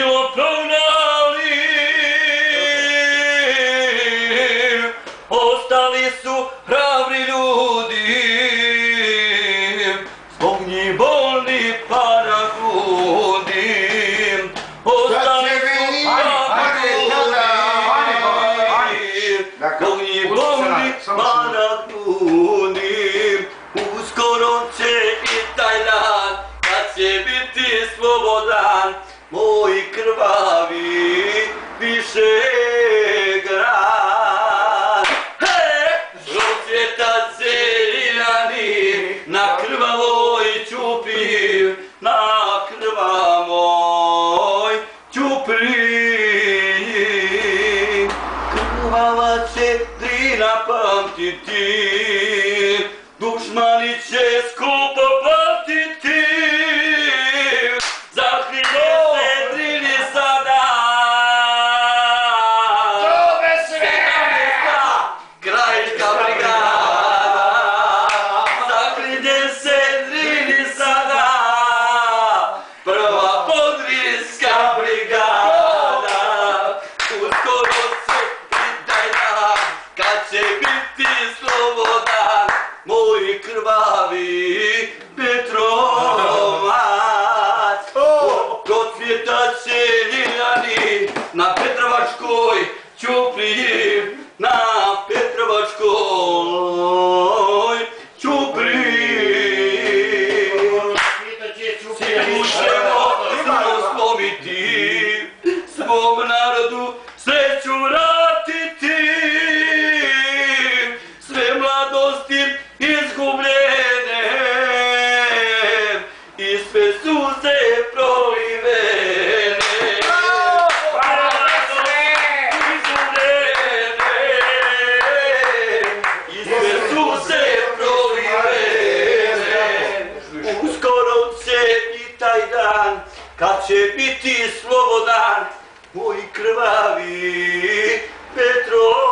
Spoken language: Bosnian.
silo prognali, ostali su hrabri ljudi, zbog njih bolni paragrudi, ostali su hrabri ljudi, zbog njih bolni paragrudi, uskoro će i taj dan, kad će biti slobodan, moj krvavi više grad. Rozcvjetat seljani na krvavoj ćupi, na krvavoj ćupi. Krvava će Drina pamtiti, dušmani će skupo patiti, zahrine se Drini sada. Dobe sve! Krajiška brigada, zahrine se Drini sada, prva podrinska brigada. Uskoro će i taj dan, kad će biti slobodan, moj krvavi Petrovac. Procvjetat će ljiljani na Petrovačkoj ćupriji, na Petrovačkoj ćupriji. Sjeću ćemo slomiti, svom narodu sreću vratiti, sve mladosti izgubljene i sve suze prolivene. I sve suze prolivene. Uskoro će i taj dan, kad će biti slobodan, moj krvavi Petrovac.